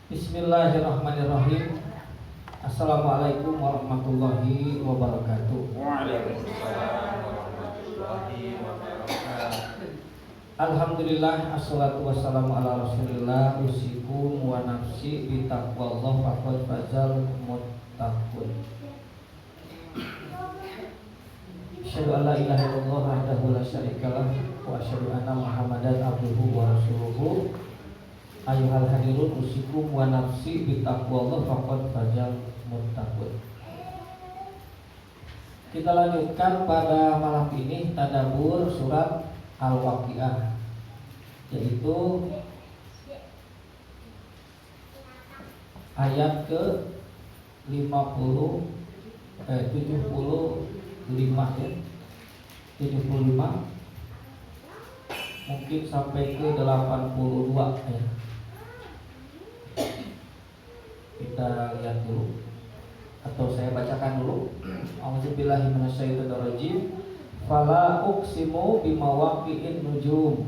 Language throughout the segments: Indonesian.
Bismillahirrahmanirrahim. Assalamualaikum warahmatullahi wabarakatuh. Waalaikumsalam warahmatullahi wabarakatuh. Alhamdulillah, assalatu wassalamu ala rasulillah. Usikum wa nafsi bitaqwallah faqad fazal muttaqun. Asyhadu an la ilaha illallah wahdahu la syarikalah wa asyhadu anna Muhammadan abduhu wa rasuluhu. Ayuhal hadirun usikum wa nafsi bitaqwallah faqad fazal muttaqun. Kita lanjutkan pada malam ini tadabbur surat Al-Waqiah, yaitu ayat ke 75 ya. 75 mungkin sampai ke 82 ya. Kita lihat dulu atau saya bacakan dulu. A'udzubillahi minasyaitonirrajim. Fala uqsimu bimawaqi'in nujum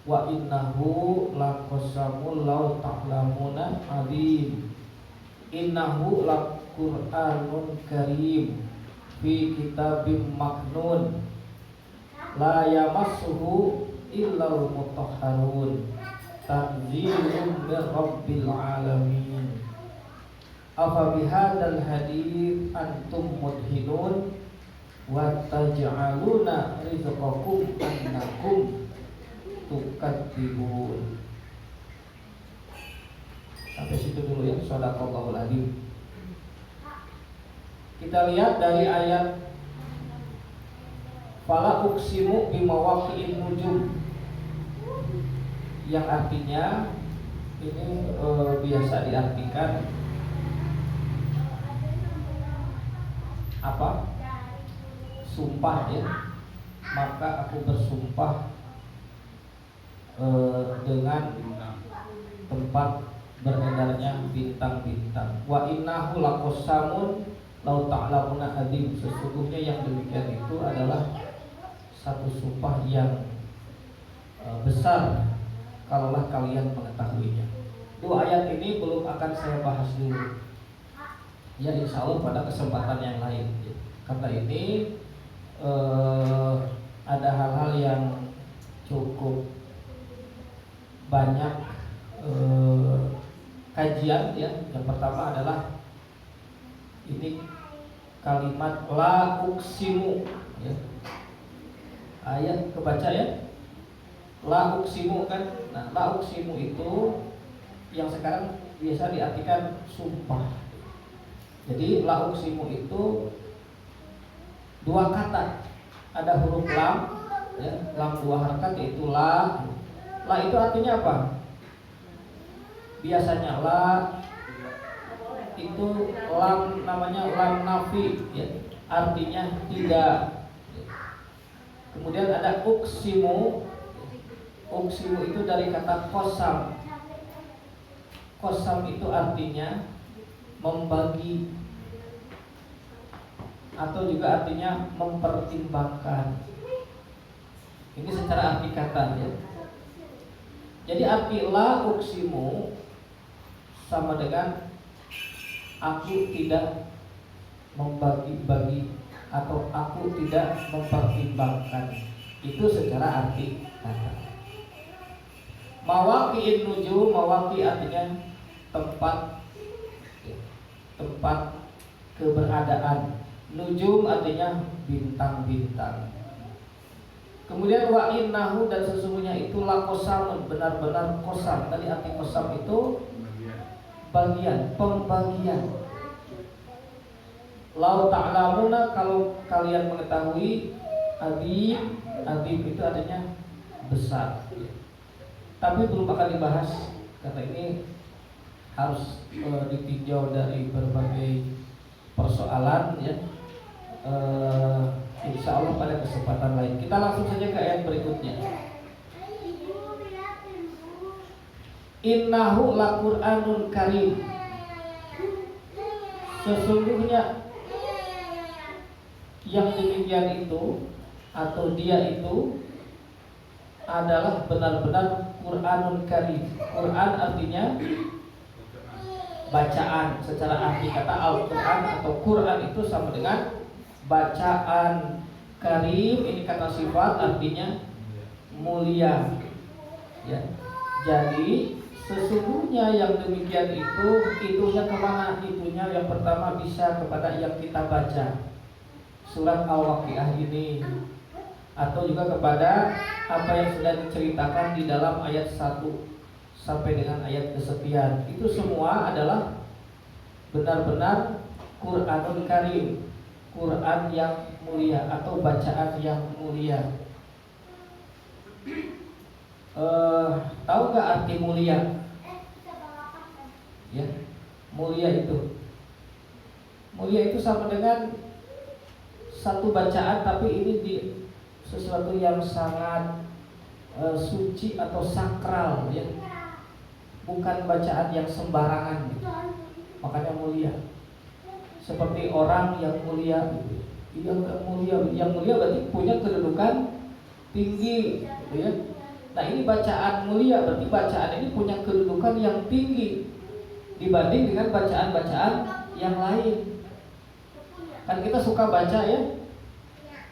wa innahu laqasamul law ta'lamuna azim. Innahu laqur'anun karim fi kitabim maknun la yamassuhu illal mutahharun tanzilun mir rabbil alamin. Afa bihadzal hadits antum mudhinun wa taj'aluna rizqakum annakum tukadzibun. Sampai situ dulu ya. Shadaqallahul adzim. Kita lihat dari ayat fala uqsimu bimawaqi'in nujum, yang artinya ini biasa diartikan apa? Sumpah ya. Maka aku bersumpah dengan tempat beredarnya bintang-bintang. Wa innahu laqasamun lau ta'lamuna adim. Sesungguhnya yang demikian itu adalah satu sumpah yang besar kalaulah kalian mengetahuinya. Dua ayat ini belum akan saya bahas dulu. Ya, insya Allah pada kesempatan yang lain. Karena ini ada hal-hal yang cukup banyak kajian ya. Yang pertama adalah ini kalimat la uqsimu ya. Ayat kebaca ya. La uqsimu kan. Nah, la uqsimu itu yang sekarang biasa diartikan sumpah. Jadi la uqsimu itu dua kata. Ada huruf lam ya, lam dua harakat yaitu la. La itu artinya apa? Biasanya la itu lam namanya lam nafi ya, artinya tidak. Kemudian ada uqsimu. Uqsimu itu dari kata qasam. Qasam itu artinya membagi atau juga artinya mempertimbangkan. Ini secara arti kata ya. Jadi arti la uqsimu sama dengan aku tidak membagi-bagi atau aku tidak mempertimbangkan. Itu secara arti kata. Mawaqi'in nujum, mawaqi artinya tempat keberadaan. Nujum artinya bintang-bintang. Kemudian wa innahu, dan sesungguhnya itu laqasamun, benar-benar qasam. Tadi arti qasam itu bagian, pembagian. Lau ta'lamuna, kalau kalian mengetahui. Adib, adib itu artinya besar. Tapi belum akan dibahas karena ini harus ditinjau dari berbagai persoalan ya. Insya Allah pada kesempatan lain. Kita langsung saja ke ayat berikutnya. Innahu laqur'anun karim. Sesungguhnya yang demikian itu atau dia itu adalah benar-benar Qur'anun karim. Quran artinya bacaan. Secara arti kata Al-Quran atau Quran itu sama dengan bacaan. Karim ini kata sifat artinya mulia ya. Jadi sesungguhnya yang demikian itu itunya kemana? Itunya yang pertama bisa kepada yang kita baca surat Al-Waqiah ini, atau juga kepada apa yang sudah diceritakan di dalam ayat 1 sampai dengan ayat kesekian. Itu semua adalah benar-benar Quranul Karim, Quran yang mulia atau bacaan yang mulia. Tahu nggak arti mulia? Ya, mulia itu sama dengan satu bacaan, tapi ini di sesuatu yang sangat suci atau sakral, ya, bukan bacaan yang sembarangan, gitu. Makanya mulia. Seperti orang yang mulia, yang mulia berarti punya kedudukan tinggi, gitu ya. Nah ini bacaan mulia, berarti bacaan ini punya kedudukan yang tinggi dibanding dengan bacaan-bacaan yang lain. Kan kita suka baca ya,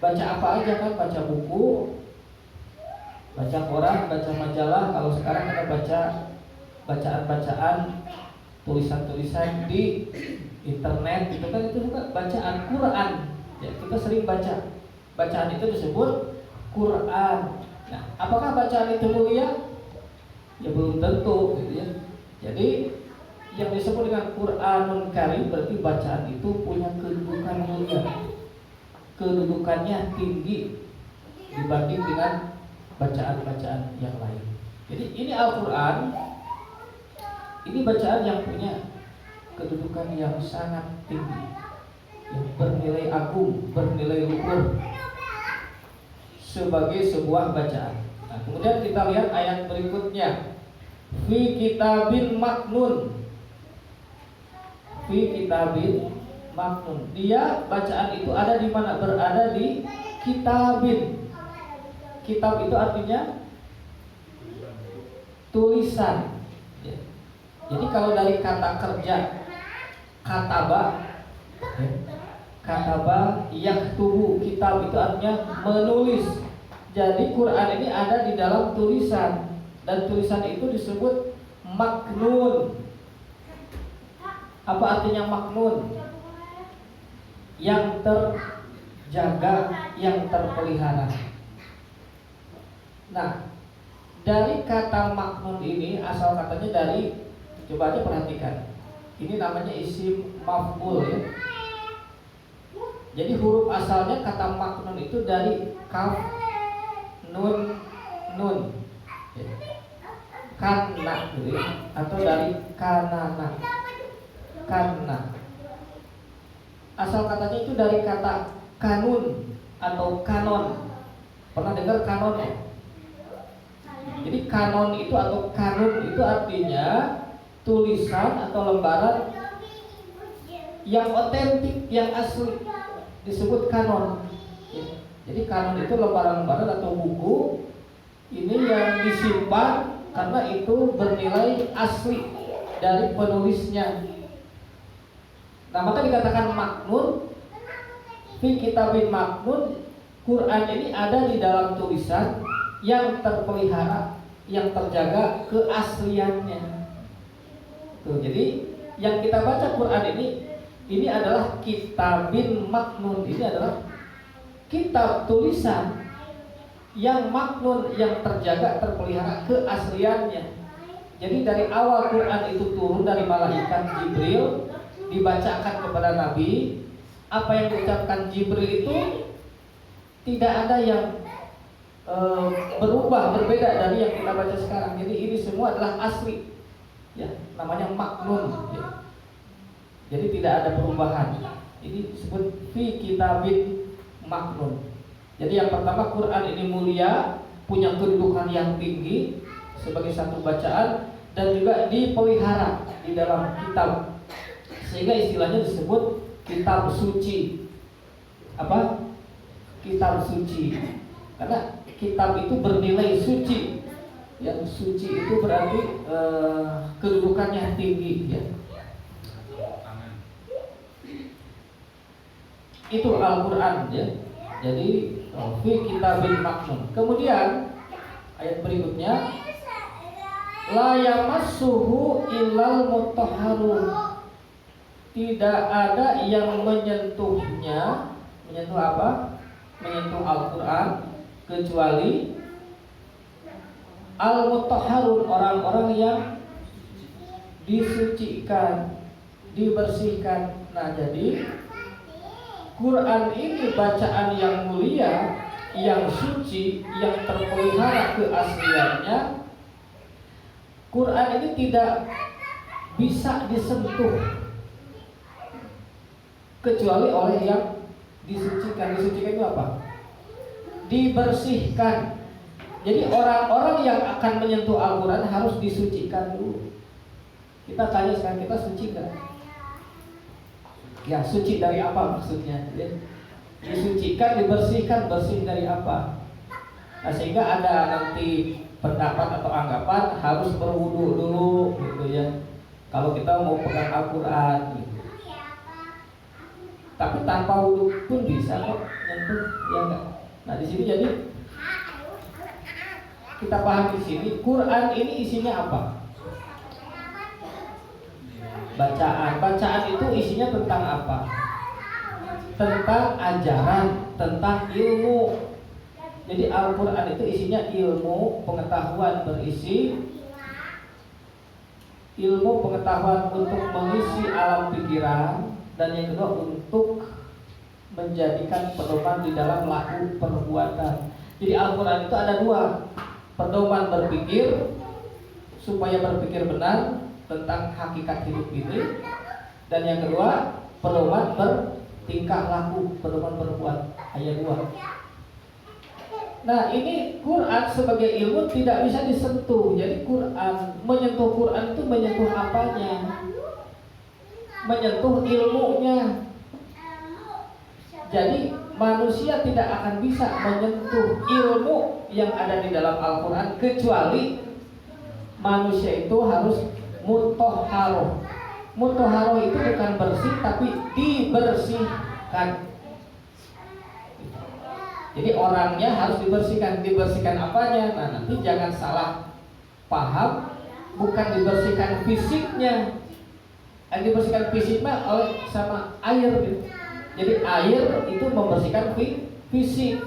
baca apa aja kan, baca buku, baca koran, baca majalah. Kalau sekarang kita baca bacaan-bacaan, tulisan-tulisan di internet gitu kan, itu juga bacaan Quran ya, kita sering baca. Bacaan itu disebut Quran. Nah, apakah bacaan itu mulia? Ya belum tentu gitu ya. Jadi yang disebut dengan Quranul Karim berarti bacaan itu punya kedudukan mulia, kedudukannya tinggi dibanding dengan bacaan-bacaan yang lain. Jadi ini Al-Quran, ini bacaan yang punya kedudukan yang sangat tinggi, yang bernilai agung, bernilai luhur sebagai sebuah bacaan. Nah, kemudian kita lihat ayat berikutnya, fi kitabin maknun. Fi kitabin maknun. Dia bacaan itu ada di mana? Berada di kitabin. Kitab itu artinya tulisan. Ya. Jadi kalau dari kata kerja kataba, ya, kataba yaktubu, kitab itu artinya menulis. Jadi Quran ini ada di dalam tulisan, dan tulisan itu disebut maknun. Apa artinya maknun? Yang terjaga, yang terpelihara. Nah, dari kata maknun ini asal katanya dari, coba aja perhatikan, ini namanya isim maf'ul ya. Jadi huruf asalnya kata maknun itu dari kaf, nun, nun ya. Kana gitu ya. Atau dari kanana, kana. Asal katanya itu dari kata kanun atau kanon. Pernah dengar kanon ya? Jadi kanon itu atau kanun itu artinya tulisan atau lembaran yang otentik, yang asli, disebut kanon. Jadi kanon itu lembaran-lembaran atau buku ini yang disimpan karena itu bernilai asli dari penulisnya. Nah, maka dikatakan maknun, fi kitabin maknun. Quran ini ada di dalam tulisan yang terpelihara, yang terjaga keasliannya. Tuh, jadi yang kita baca Quran ini adalah kitabin maknun. Ini adalah kitab tulisan yang maknun, yang terjaga, terpelihara keasliannya. Jadi dari awal Quran itu turun dari malaikat Jibril, dibacakan kepada Nabi. Apa yang diucapkan Jibril itu tidak ada yang berubah, berbeda dari yang kita baca sekarang. Jadi ini semua adalah asli, ya, namanya maknun ya. Jadi tidak ada perubahan. Ini disebut fi kitabin maknun. Jadi yang pertama, Quran ini mulia, punya kedudukan yang tinggi sebagai satu bacaan, dan juga dipelihara di dalam kitab, sehingga istilahnya disebut kitab suci. Apa? Kitab suci. Karena kitab itu bernilai suci. Yang suci itu berarti kedudukannya tinggi ya. Itu Al-Qur'an ya. Jadi fi kitabin maknun. Kemudian ayat berikutnya la yamassuhu illal mutahharun. Tidak ada yang menyentuhnya. Menyentuh apa? Menyentuh Al-Qur'an kecuali al-mutahharun, orang-orang yang disucikan, dibersihkan. Nah, jadi Quran ini bacaan yang mulia, yang suci, yang terpelihara keasliannya. Quran ini tidak bisa disentuh kecuali oleh yang disucikan. Disucikan itu apa? Dibersihkan. Jadi orang-orang yang akan menyentuh Al-Quran harus disucikan dulu. Kita tanya sekarang, kita suci nggak? Ya, suci dari apa maksudnya? Disucikan, dibersihkan, bersih dari apa? Nah, sehingga ada nanti pendapat atau anggapan harus berwudu dulu gitu ya. Kalau kita mau pegang Al-Quran gitu. Tapi tanpa wudu pun bisa kok nyentuh, ya enggak? Nah, di sini jadi kita paham di sini Quran ini isinya apa? Bacaan. Bacaan itu isinya tentang apa? Tentang ajaran, tentang ilmu. Jadi Al-Quran itu isinya ilmu, pengetahuan, berisi ilmu pengetahuan untuk mengisi alam pikiran, dan yang kedua untuk menjadikan pedoman di dalam laku perbuatan. Jadi Al-Quran itu ada dua, pedoman berpikir supaya berpikir benar tentang hakikat hidup ini, dan yang kedua pedoman bertingkah laku, pedoman berbuat, ayat 2. Nah, ini Quran sebagai ilmu tidak bisa disentuh. Jadi Quran, menyentuh Quran itu menyentuh apanya? Menyentuh ilmunya. Jadi manusia tidak akan bisa menyentuh ilmu yang ada di dalam Al-Quran kecuali manusia itu harus mutahharoh. Mutahharoh itu bukan bersih tapi dibersihkan. Jadi orangnya harus dibersihkan. Dibersihkan apanya? Nah, nanti jangan salah paham, bukan dibersihkan fisiknya. Dibersihkan fisiknya oleh sama air gitu. Jadi air itu membersihkan fisik.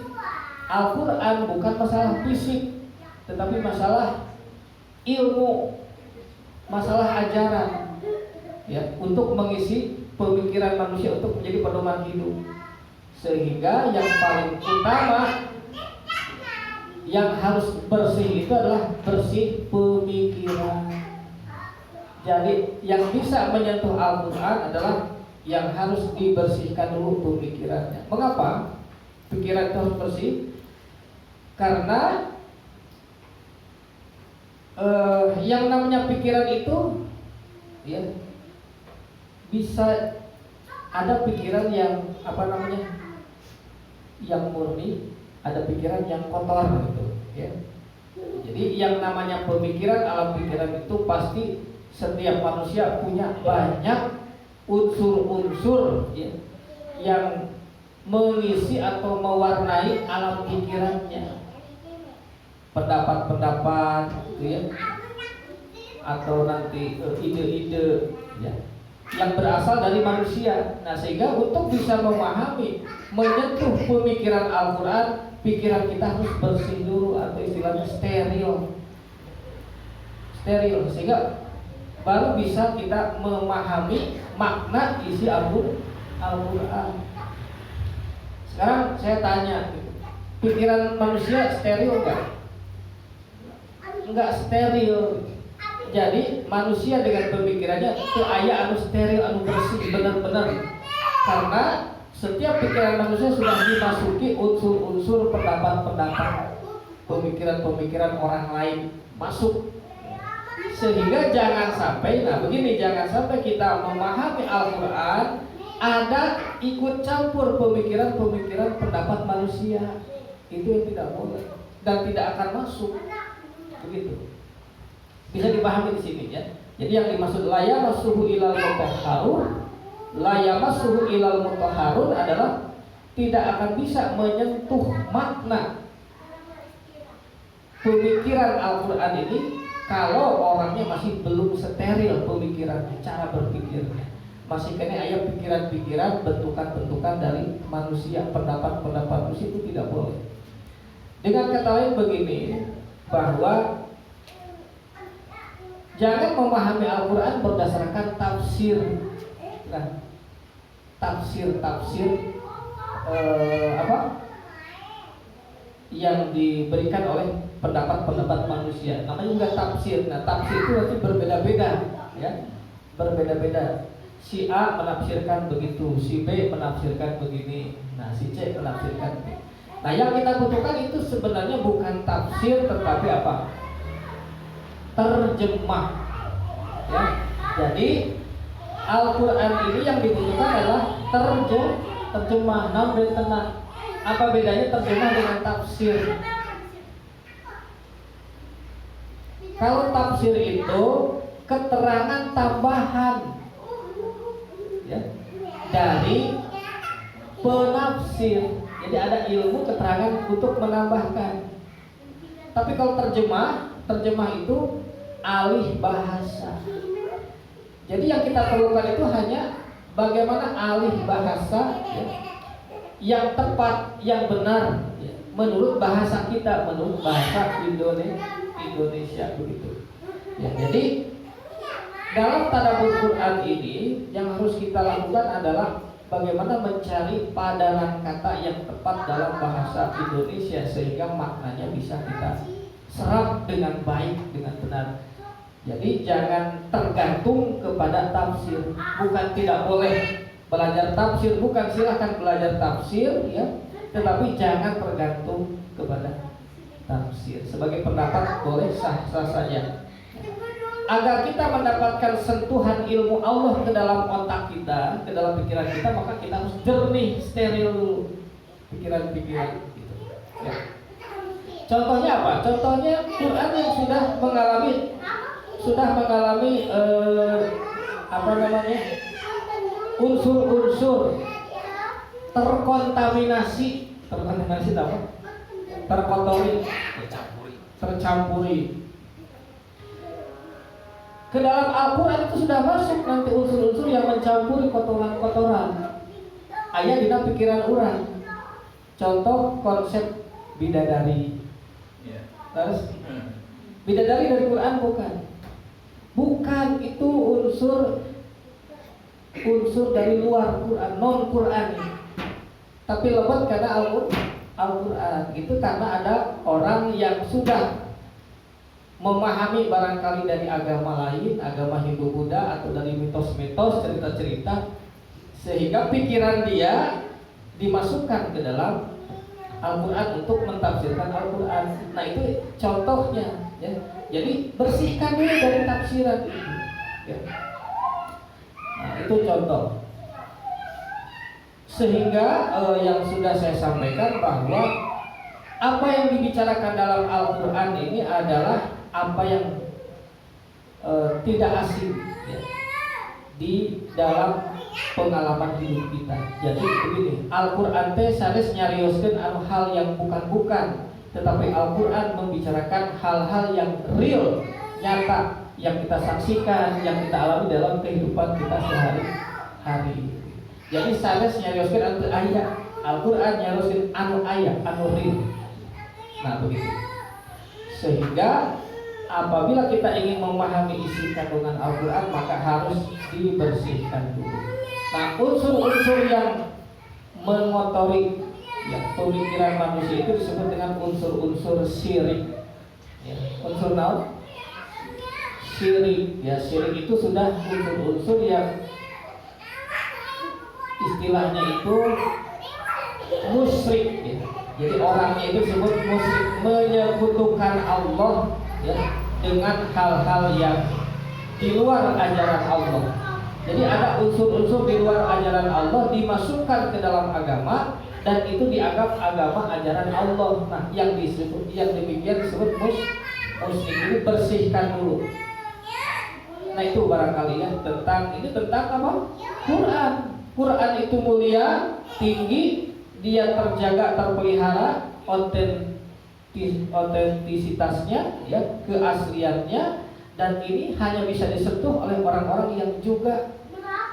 Al-Quran bukan masalah fisik, tetapi masalah ilmu, masalah ajaran, ya, untuk mengisi pemikiran manusia untuk menjadi pedoman hidup. Sehingga yang paling utama yang harus bersih itu adalah bersih pemikiran. Jadi yang bisa menyentuh Al-Quran adalah yang harus dibersihkan dulu pemikirannya. Mengapa pikiran itu harus bersih? Karena yang namanya pikiran itu, ya, bisa ada pikiran yang yang murni, ada pikiran yang kotor gitu, ya. Jadi yang namanya pemikiran, alam pikiran itu pasti setiap manusia punya banyak unsur-unsur, ya, yang mengisi atau mewarnai alam pikirannya. Pendapat-pendapat gitu ya, atau nanti ide-ide, ya, yang berasal dari manusia. Nah, sehingga untuk bisa memahami, menyentuh pemikiran Al-Quran, pikiran kita harus bersih dulu, atau istilahnya steril, sehingga baru bisa kita memahami makna isi Al-Quran. Sekarang saya tanya, pikiran manusia steril enggak? Enggak steril. Jadi manusia dengan pemikirannya itu aya anu steril, anu bersih benar-benar. Karena setiap pikiran manusia sudah dimasuki unsur-unsur pendapat-pendapat, pemikiran-pemikiran orang lain masuk. Sehingga jangan sampai, jangan sampai kita memahami Al-Quran ada ikut campur pemikiran-pemikiran pendapat manusia. Itu yang tidak boleh dan tidak akan masuk. Begitu. Bisa dipahami di sini, ya. Jadi yang dimaksud la yamassuhu ilal mutahharun adalah tidak akan bisa menyentuh makna pemikiran Al-Quran ini kalau orangnya masih belum steril pemikirannya, cara berpikirnya. Masih kena ayat pikiran-pikiran, bentukan-bentukan dari manusia, pendapat-pendapat manusia, itu tidak boleh. Dengan kata lain begini, bahwa jangan memahami Al-Quran berdasarkan tafsir, nah, tafsir yang diberikan oleh pendapat-pendapat manusia. Namanya juga tafsir. Nah, tafsir itu nanti berbeda-beda, ya, berbeda-beda. Si A menafsirkan begitu, si B menafsirkan begini, nah si C menafsirkan begini. Nah, yang kita butuhkan itu sebenarnya bukan tafsir, tetapi apa? Terjemah. Ya. Jadi Al-Quran ini yang dibutuhkan adalah terjemah. Namun tenang, apa bedanya terjemah dengan tafsir? Kalau tafsir itu keterangan tambahan, ya, dari penafsir. Jadi ada ilmu keterangan untuk menambahkan. Tapi kalau terjemah itu alih bahasa. Jadi yang kita perlukan itu hanya bagaimana alih bahasa, ya, yang tepat, yang benar, ya, menurut bahasa kita, menurut bahasa Indonesia begitu. Ya, jadi dalam tadabbur Quran ini yang harus kita lakukan adalah bagaimana mencari padanan kata yang tepat dalam bahasa Indonesia sehingga maknanya bisa kita serap dengan baik, dengan benar. Jadi jangan tergantung kepada tafsir. Bukan tidak boleh belajar tafsir, bukan, silahkan belajar tafsir, ya, tetapi jangan tergantung kepada tafsir. Sebagai pendapat boleh sah-sah saja. Agar kita mendapatkan sentuhan ilmu Allah ke dalam otak kita, ke dalam pikiran kita, maka kita harus jernih, steril dulu pikiran-pikiran gitu. Ya. Contohnya apa? Contohnya Quran yang sudah mengalami unsur-unsur terkontaminasi apa? Tercampuri. Ke dalam Al-Quran itu sudah masuk nanti unsur-unsur yang mencampuri kotoran-kotoran. Aya dina pikiran orang. Contoh konsep bidadari. Terus bidadari dari Quran bukan itu unsur dari luar Quran, non Quran. Tapi lebat karena Al-Quran. Itu karena ada orang yang sudah memahami barangkali dari agama lain, agama Hindu Buddha, atau dari mitos-mitos, cerita-cerita, sehingga pikiran dia dimasukkan ke dalam Al-Quran untuk mentafsirkan Al-Quran. Nah, itu contohnya, ya. Jadi bersihkan dulu dari tafsiran itu, ya. Nah, itu contoh. Sehingga yang sudah saya sampaikan bahwa apa yang dibicarakan dalam Al-Quran ini adalah apa yang tidak asing, ya, di dalam pengalaman hidup kita. Jadi begini, Al-Quran teh sanes nyarioskeun anu hal yang bukan-bukan, tetapi Al-Quran membicarakan hal-hal yang real, nyata, yang kita saksikan, yang kita alami dalam kehidupan kita sehari-hari. Jadi sanes nyarioskeun anu aya, Al-Quran nyarioskeun anu aya, anu real. Nah, begitu. Sehingga apabila kita ingin memahami isi kandungan Al-Quran, maka harus dibersihkan dulu. Nah, unsur-unsur yang mengotori, ya, pemikiran manusia itu disebut dengan unsur-unsur syirik. Ya, unsur naon? Syirik. Ya, syirik itu sudah unsur-unsur yang istilahnya itu musyrik, ya. Jadi orangnya itu disebut musyrik, menyekutukan Allah, ya, dengan hal-hal yang di luar ajaran Allah. Jadi ada unsur-unsur di luar ajaran Allah dimasukkan ke dalam agama dan itu dianggap agama ajaran Allah. Nah, yang demikian disebut musyrik. Ini bersihkan dulu. Nah, itu barangkali ya tentang apa? Quran. Quran itu mulia, tinggi, dia terjaga, terpelihara otentisitasnya, ya, keasliannya, dan ini hanya bisa disentuh oleh orang-orang yang juga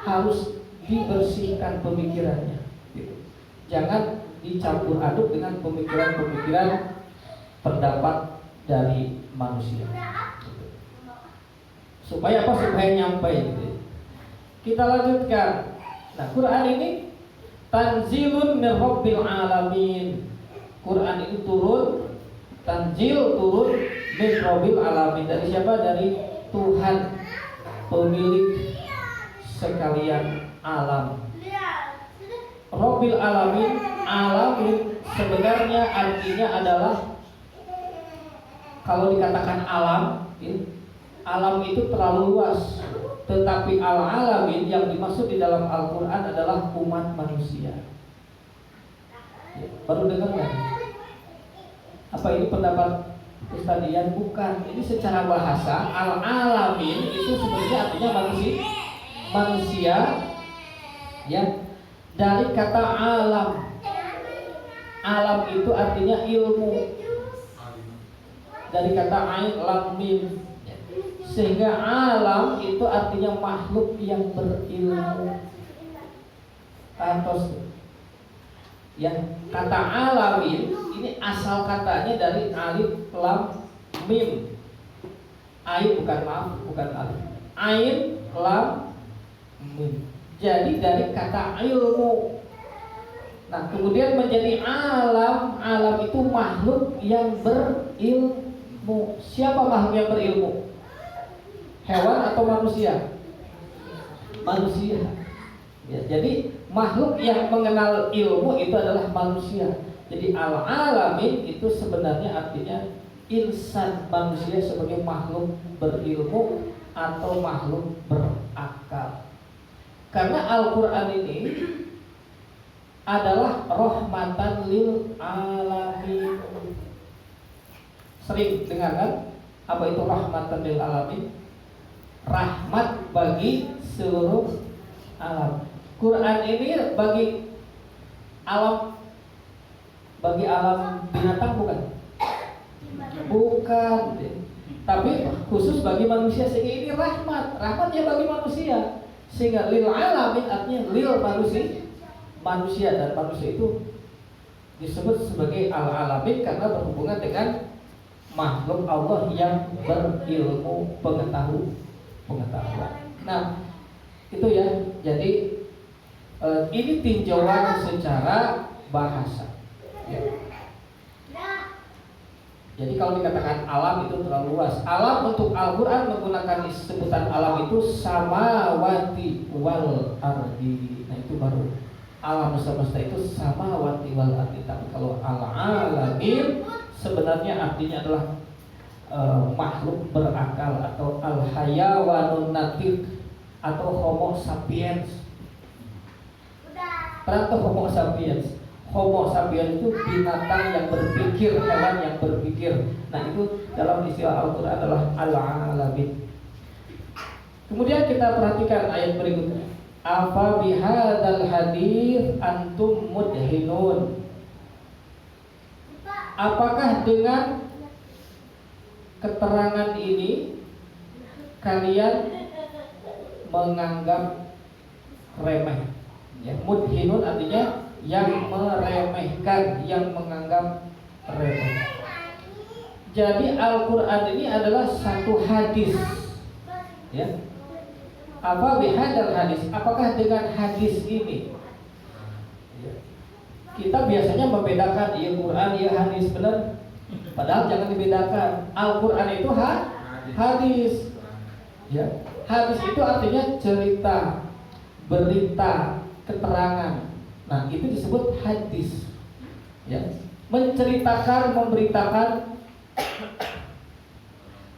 harus dibersihkan pemikirannya. Gitu. Jangan dicampur aduk dengan pemikiran-pemikiran pendapat dari manusia. Gitu. Supaya apa? Supaya nyampe. Gitu. Kita lanjutkan. Nah, Quran ini tanzilun min rabbil alamin. Quran itu turun, tanzil turun min rabbil alamin. Dari siapa? Dari Tuhan pemilik sekalian alam. Rabbil alamin, alamin sebenarnya artinya adalah, kalau dikatakan alam, ya, alam itu terlalu luas. Tetapi al-alamin yang dimaksud di dalam Al-Quran adalah umat manusia. Ya, baru dengar nggak? Apa ini pendapat Ustadian? Bukan. Ini secara bahasa al-alamin itu sebenarnya artinya manusia, ya, dari kata alam. Alam itu artinya ilmu. Dari kata ain lam mim. Sehingga alam itu artinya makhluk yang berilmu. Kantos. Ya, kata alamin ini asal katanya dari alif lam mim. Ain bukan alif. Ain lam mim. Jadi dari kata ilmu. Nah, kemudian menjadi alam. Alam itu makhluk yang berilmu. Siapa makhluk yang berilmu? Hewan atau manusia? Manusia. Ya, jadi makhluk yang mengenal ilmu itu adalah manusia. Jadi al-alamin itu sebenarnya artinya insan, manusia sebagai makhluk berilmu atau makhluk berakal. Karena Al-Quran ini adalah rahmatan lil alamin. Sering dengar kan? Apa itu rahmatan lil alamin? Rahmat bagi seluruh alam. Quran ini bagi alam binatang bukan? Bukan. Tapi khusus bagi manusia, sehingga ini rahmatnya bagi manusia. Sehingga lil alamin artinya lil manusia, dan manusia itu disebut sebagai al-alamin karena berhubungan dengan makhluk Allah yang berilmu pengetahuan. Nah, itu ya. Jadi ini tinjauan secara bahasa. Ya. Jadi kalau dikatakan alam itu terlalu luas. Alam untuk Al-Quran menggunakan sebutan alam itu samawati wal ardi. Nah, itu baru alam semesta itu samawati wal ardi. Tapi kalau al-alamin sebenarnya artinya adalah makhluk berakal atau al-hayawanun natik atau homo sapiens. Ternyata homo sapiens. Homo sapiens itu binatang yang berpikir, hewan yang berpikir. Nah, itu dalam istilah Al-Quran adalah al-alamin. Kemudian kita perhatikan ayat berikutnya. Afa bihadzal hadits antum mudhinun. Apakah dengan keterangan ini kalian menganggap remeh? Ya, mudhinun artinya yang meremehkan, yang menganggap remeh. Jadi Al-Quran ini adalah satu hadis. Ya. Apa bihadzal hadis? Apakah dengan hadis ini? Ya. Kita biasanya membedakan ya Quran, ya hadis, benar? Padahal jangan dibedakan. Al-Quran itu hadis. Ya. Hadis itu artinya cerita, berita, keterangan. Nah, itu disebut hadis. Ya. Menceritakan, memberitakan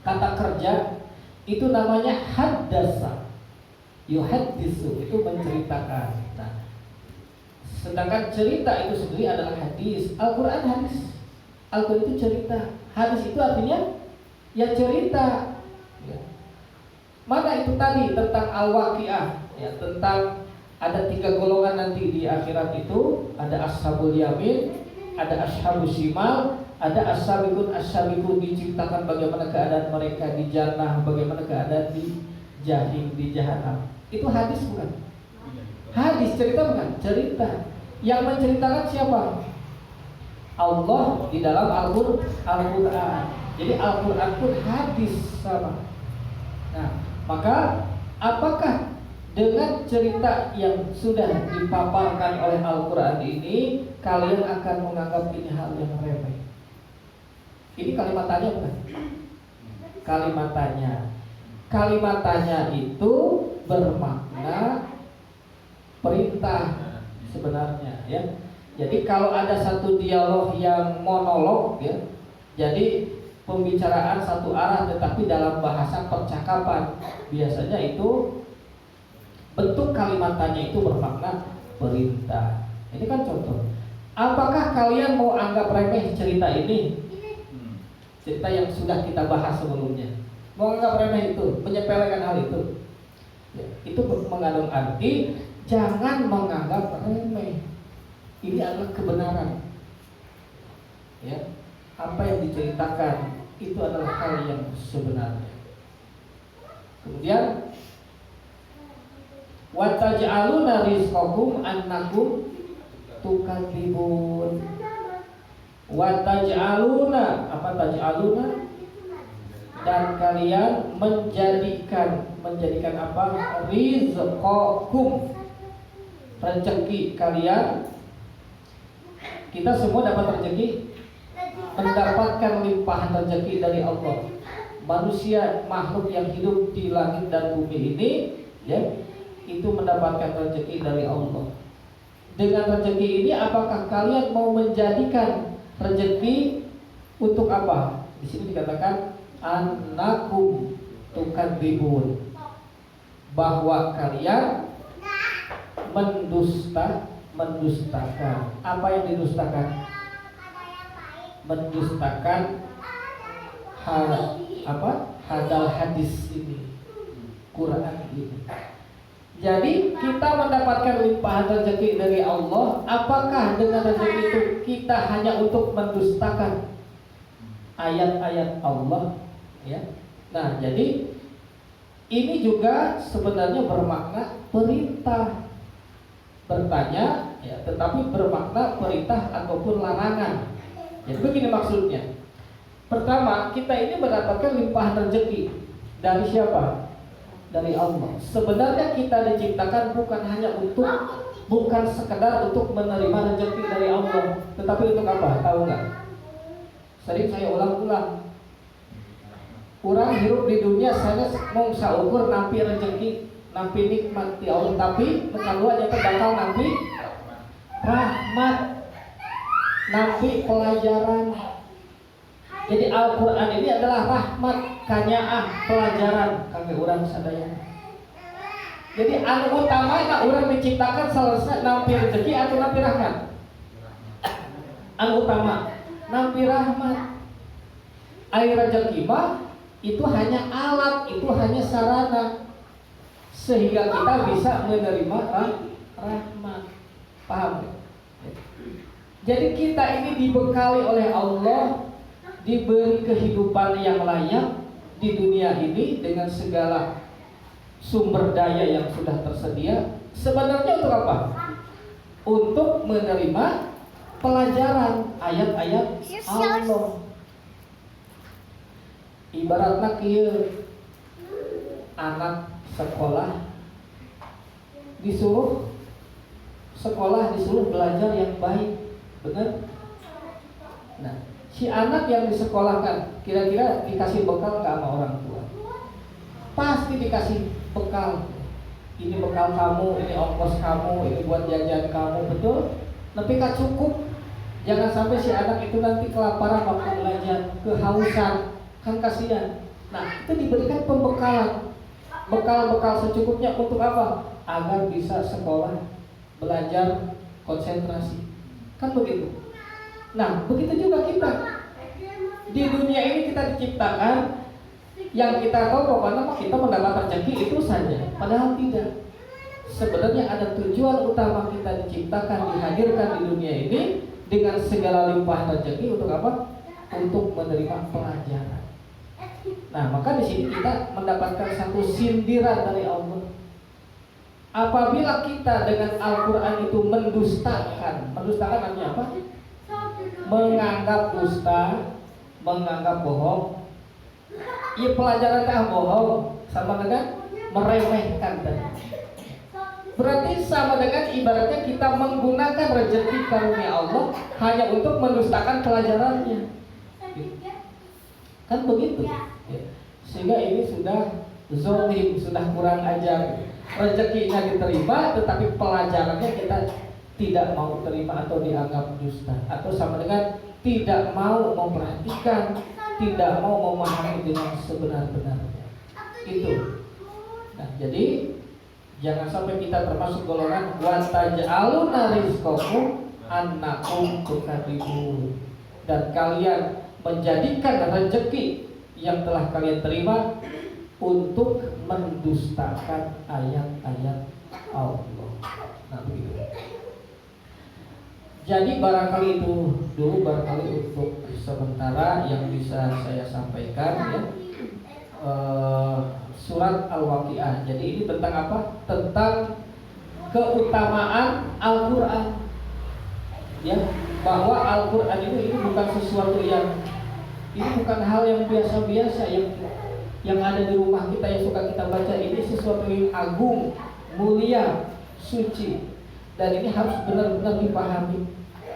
kata kerja itu namanya haddasa. Yuhaddisu itu menceritakan. Nah, sedangkan cerita itu sendiri adalah hadis. Al-Quran hadis. Al-Quran itu cerita. Hadis itu artinya ya cerita. Ya. Mana itu tadi tentang al-waqiah, ya, tentang Ada 3 golongan nanti di akhirat itu. Ada ashabul yamin, ada ashabus shimal, ada as-sabiqun as-sabiqun. Diciptakan bagaimana keadaan mereka di jannah, bagaimana keadaan di jahim, di jahanam. Itu hadis bukan? Hadis, cerita bukan? Cerita. Yang menceritakan siapa? Allah di dalam Al-Quran. Jadi Al-Quran pun hadis sama. Nah, maka apakah dengan cerita yang sudah dipaparkan oleh Al-Quran ini kalian akan menganggap ini hal yang remeh? Ini kalimat tanya bukan? Kalimat tanya. Kalimat tanya itu bermakna perintah sebenarnya, ya. Jadi kalau ada satu dialog yang monolog, ya, jadi pembicaraan satu arah tetapi dalam bahasa percakapan, biasanya itu bentuk kalimat tanya itu bermakna perintah. Ini kan contoh. Apakah kalian mau anggap remeh cerita ini? Cerita yang sudah kita bahas sebelumnya. Mau anggap remeh itu, menyepelekan hal itu, ya, itu mengandung arti jangan menganggap remeh. Ini adalah kebenaran, ya. Apa yang diceritakan itu adalah hal yang sebenarnya. Kemudian wa taj'aluna rizqakum annakum tukadzibun. Wa taj'aluna, apa taj'aluna? Dan kalian menjadikan apa? Rizqakum, rezeki kalian. Kita semua dapat rezeki, mendapatkan limpahan rezeki dari Allah. Manusia, makhluk yang hidup di langit dan bumi ini, ya, itu mendapatkan rezeki dari Allah. Dengan rezeki ini, apakah kalian mau menjadikan rezeki untuk apa? Di sini dikatakan annakum tukadzibun, bahwa kalian mendustakan. Apa yang didustakan? Mendustakan hadal hadis ini, Quran ini. Jadi kita mendapatkan limpahan rezeki dari Allah. Apakah dengan rezeki itu kita hanya untuk mendustakan ayat-ayat Allah, ya? Nah, jadi ini juga sebenarnya bermakna perintah. Bertanya, ya, tetapi bermakna perintah ataupun larangan. Jadi begini maksudnya. Pertama, kita ini mendapatkan limpahan rezeki dari siapa? Dari Allah. Sebenarnya kita diciptakan bukan sekedar untuk menerima rezeki dari Allah, tetapi untuk apa? Tahu nggak? Sering saya ulang-ulang. Kurang hidup di dunia saya mau saukur nampi rezeki, nampi nikmat di Allah, tapi keluarnya bakal nampi rahmat, nampi pelajaran. Jadi Al-Quran ini adalah rahmat, kanyaah, pelajaran kami orang sadaya. Jadi anu utama nak orang diciptakan selesai nampi rezeki atau nampi rahmat? Anu utama nampi rahmat. Air rezeki mah itu hanya alat, itu hanya sarana sehingga kita bisa menerima rahmat. Paham? Jadi kita ini dibekali oleh Allah, diberi kehidupan yang layak di dunia ini dengan segala sumber daya yang sudah tersedia. Sebenarnya untuk apa? Untuk menerima pelajaran ayat-ayat Allah. Ibaratnya kieu anak sekolah disuruh belajar yang baik, benar? Nah, si anak yang disekolahkan kira-kira dikasih bekal nggak sama orang tua? Pasti dikasih bekal. Ini bekal kamu, ini ongkos kamu, ini buat jajan kamu, betul? Tapi gak cukup. Jangan sampai si anak itu nanti kelaparan waktu belajar, kehausan, kan kasihan. Nah, itu diberikan pembekalan, bekal-bekal secukupnya untuk apa? Agar bisa sekolah, belajar, konsentrasi. Kan begitu. Nah, begitu juga kita. Di dunia ini kita diciptakan, yang kita tahu pokoknya kita mendapat rezeki itu saja. Padahal tidak. sebenarnya ada tujuan utama kita diciptakan, dihadirkan di dunia ini dengan segala limpah rezeki untuk apa? Untuk menerima pelajaran. Nah, maka di sini kita mendapatkan satu sindiran dari Allah. Apabila kita dengan Al-Quran itu mendustakan artinya apa? Menganggap dusta, menganggap bohong. Ya pelajaran bohong sama dengan meremehkan tadi. Berarti sama dengan ibaratnya kita menggunakan rezeki karunia Allah hanya untuk mendustakan pelajarannya. Kan begitu. Sehingga ini sudah zolim, sudah kurang ajar. Rezekinya diterima, tetapi pelajarannya kita tidak mau terima atau dianggap dusta, atau sama dengan tidak mau memperhatikan, tidak mau memahami dengan sebenar-benarnya. Itu. Nah, jadi jangan sampai kita termasuk golongan wataj'aluna rizqakum annakum tukadzibun, dan kalian menjadikan rezeki yang telah kalian terima untuk mendustakan ayat-ayat Allah. Nah, begitu. Jadi barangkali itu dulu, barangkali untuk sementara yang bisa saya sampaikan ya. Surat Al-Waqiah. Jadi ini tentang apa? Tentang keutamaan Al-Quran. Ya, bahwa Al-Quran ini bukan sesuatu yang, ini bukan hal yang biasa-biasa yang ada di rumah kita yang suka kita baca. Ini sesuatu yang agung, mulia, suci, dan ini harus benar-benar dipahami.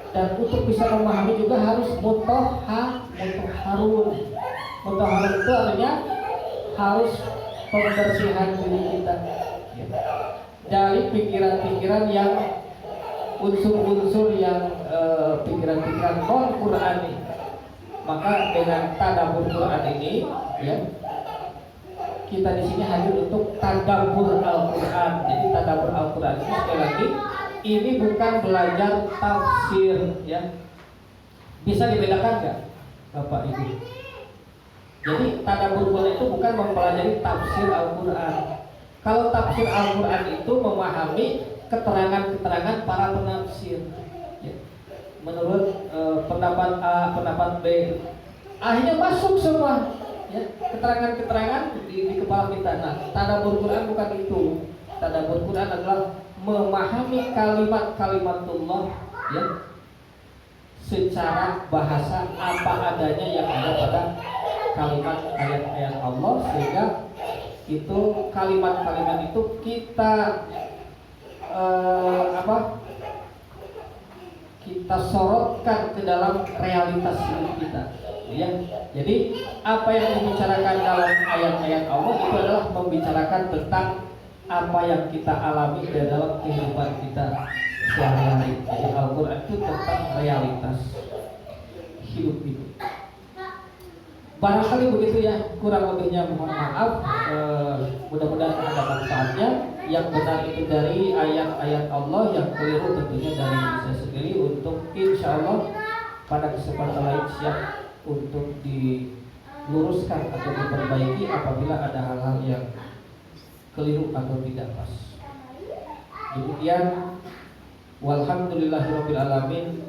Dan untuk bisa memahami juga harus mutahharun. Mutahharun itu artinya harus pembersihan diri kita dari pikiran-pikiran yang unsur-unsur yang pikiran-pikiran non-Qur'ani. Maka dengan tadabbur Quran ini ya, kita di sini hadir untuk tadabbur Al-Quran. Jadi tadabbur Al-Quran ini sekali lagi, ini bukan belajar tafsir ya. Bisa dibedakan nggak Bapak Ibu? Jadi tadabbur Quran itu bukan mempelajari tafsir Al-Quran. Kalau tafsir Al-Quran itu memahami keterangan-keterangan para penafsir ya. Menurut pendapat A, pendapat B, akhirnya masuk semua ya, keterangan-keterangan di kepala kita. Nah, tadabbur Quran bukan itu. Tadabbur Quran adalah memahami kalimat-kalimatullah ya, secara bahasa apa adanya yang ada pada kalimat ayat-ayat Allah, sehingga itu kalimat-kalimat itu kita kita sorotkan ke dalam realitas hidup kita ya. Jadi apa yang dibicarakan dalam ayat-ayat Allah itu adalah membicarakan tentang apa yang kita alami di dalam kehidupan kita sehari-hari. Jadi Al-Quran itu tentang realitas hidup itu. Barangkali begitu ya, kurang lebihnya mohon maaf. Mudah-mudahan ada manfaatnya. Yang benar itu dari ayat-ayat Allah, yang keliru tentunya dari saya sendiri. Untuk insya Allah pada kesempatan lain siap untuk diluruskan atau diperbaiki apabila ada hal-hal yang keliru atau tidak pas. Demikian, walhamdulillahirabbil alamin.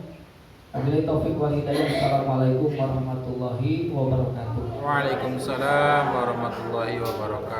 Wabillahi taufiq wal hidayah. Assalamualaikum warahmatullahi wabarakatuh. Waalaikumsalam warahmatullahi wabarakatuh.